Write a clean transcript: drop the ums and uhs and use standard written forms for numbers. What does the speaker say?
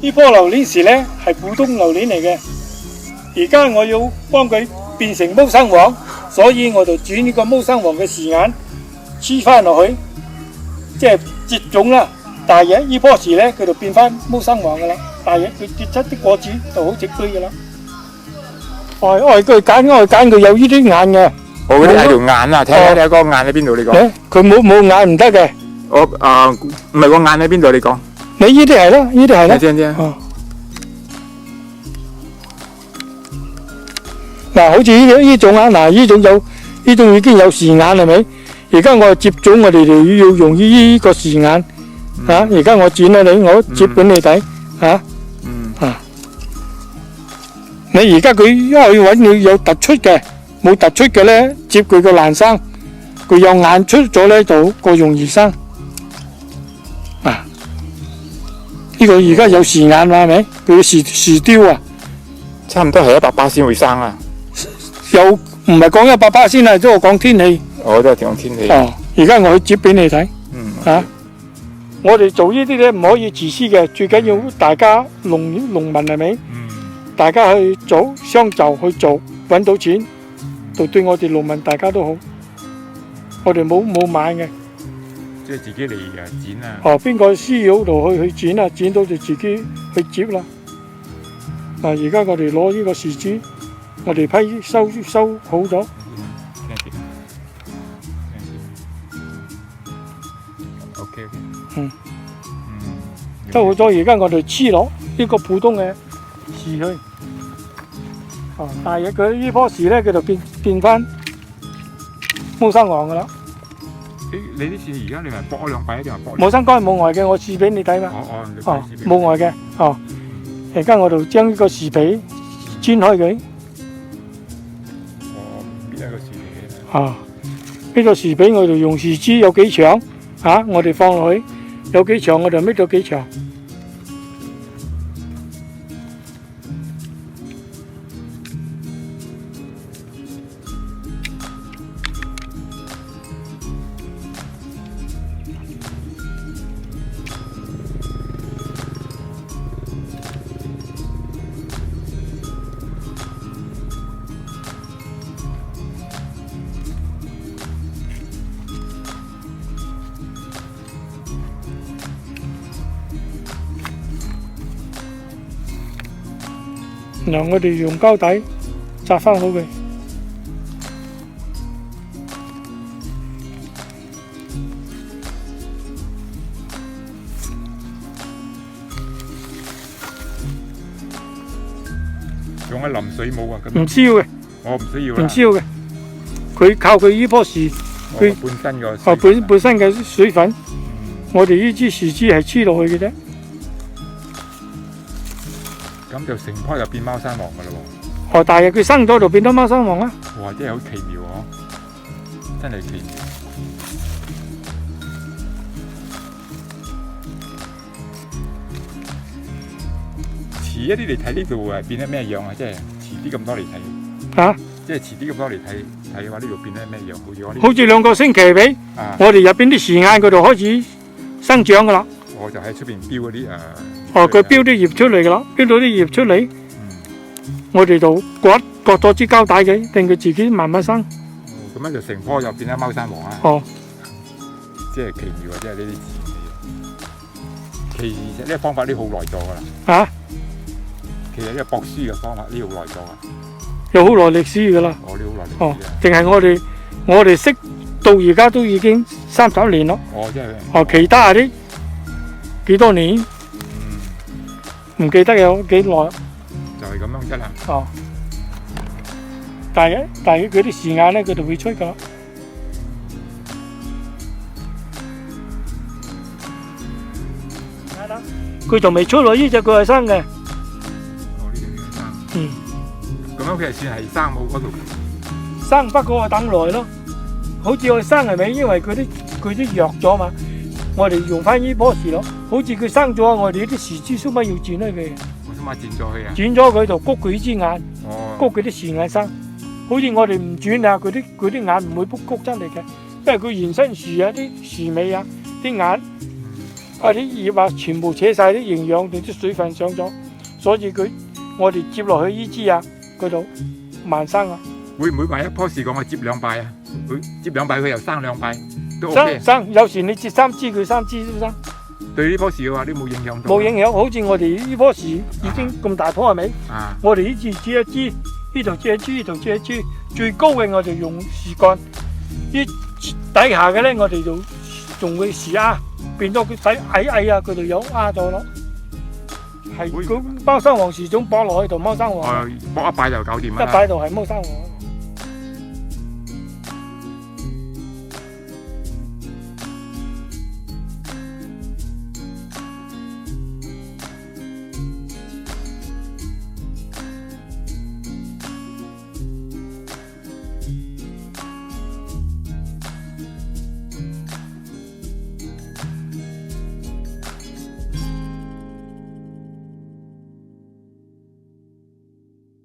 呢棵榴蓮樹咧係普通榴蓮嚟嘅，而家我要幫佢變成毛生黃，所以我就轉呢個毛生黃嘅樹眼黐翻落去，即係接種啦。大嘢呢棵樹咧，佢就變翻毛生黃噶啦。大嘢佢結出啲果子就好直堆噶啦。佢揀佢有呢啲眼嘅。我嗰啲係條眼啊，睇下你個眼喺邊度？你講。佢冇眼唔得嘅。我唔係個眼喺邊度？你講。你呢啲係啦，呢啲係啦。知唔知？嗱，好似呢種啊，嗱呢種已經有視眼係咪？而家我接種，我哋就要用呢個視眼嚇。而家我剪啦你，我接俾你睇嚇。你而家佢因為要揾你有突出嘅，冇突出嘅咧，接佢個爛生，佢有眼出咗咧就個容易生。呢個而家有視眼啦係咪？佢嘅樹雕啊，差唔多係180先會生啊。有唔係講180先啊，即係我講天氣。我都係講天氣。而家我去接俾你睇。我哋做呢啲咧唔可以自私嘅，最緊要大家農民係咪？大家去做相就去做，揾到錢，就對我哋農民大家都好。我哋冇買嘅。即係自己嚟剪啊！邊個需要度去剪啊？剪到就自己去接啦。而家我哋攞呢個樹枝，我哋批收好咗。收好咗，而家我哋黐落呢個普通嘅樹去。但係佢呢棵樹咧，佢就變翻毛生黃噶啦。你啲樹而家你咪剝咗2塊定係剝？冇生乾冇外嘅，我試俾你睇嘛。冇外嘅。而家我就將呢個樹皮煎開佢。邊一個樹皮？呢個樹皮我就用樹枝有幾長我哋放落去，有幾長我就搣咗幾長。然後我哋用膠帶紮翻好佢。用一淋水冇啊？唔需要嘅。我唔需要啦。唔需要嘅。佢靠佢呢棵樹，佢本身嘅水分，我哋呢支樹枝係黐落去嘅啫。咁就成棵就變貓山王噶啦喎！但係佢生咗就變咗貓山王啦。哇！真係好奇妙喎，真係奇妙。遲一啲嚟睇呢度變得咩樣啊？即係遲啲咁多嚟睇。即係遲啲咁多嚟睇嘅話，呢度變得咩樣？好似2個星期俾我哋入邊啲樹眼嗰度開始生長噶啦。我就喺出邊標嗰啲佢標啲葉出嚟噶啦，標到啲葉出嚟，我哋就割咗支膠帶嘅，令佢自己慢慢生。咁樣就成棵就變咗貓山王啊！即係奇妙啊！即係呢啲自然嘅嘢。其實呢個方法呢好耐咗噶啦。其實呢個博書嘅方法呢好耐咗啊。有好耐歷史噶啦。呢好耐歷史啊。淨係我哋識到而家都已經30年咯。即係。其他啲幾多年？唔記得有幾耐。就係咁樣啫啦。但係佢啲視眼咧，佢就會出噶啦。佢仲未出喎，呢隻佢係生嘅。呢隻係生。咁樣佢係算係生冇嗰度。生不過係等耐咯。好似佢生係咪？因為佢啲弱咗嘛。我哋用翻呢棵樹咯，好似佢生咗，我哋啲樹枝須乜要剪開佢？我想話剪咗佢啊！剪咗佢就谷佢支眼，谷佢啲樹眼生。好似我哋唔剪啊，佢啲眼唔會谷出嚟嘅，因為佢原生樹啊啲樹尾啊啲眼啲葉啊全部扯晒啲營養同啲水分上咗，所以我哋接落去呢枝啊嗰度慢生啊。會唔會買一棵樹講我接兩拜啊？佢接兩拜佢又生兩拜都 OK。生有時你接3枝佢3枝都生。對呢棵樹嘅話，你冇影響到。冇影響，好似我哋呢棵樹已經咁大棵係咪？啊！我哋呢次接一枝，呢度接一枝，呢度接一枝，最高嘅我哋用樹幹，呢底下嘅咧我哋就用佢樹丫，變咗佢底矮啊，佢就有丫咗咯。係咁貓山王樹種綁落去度貓山王，搏一擺就搞掂啦。一擺度係貓山王。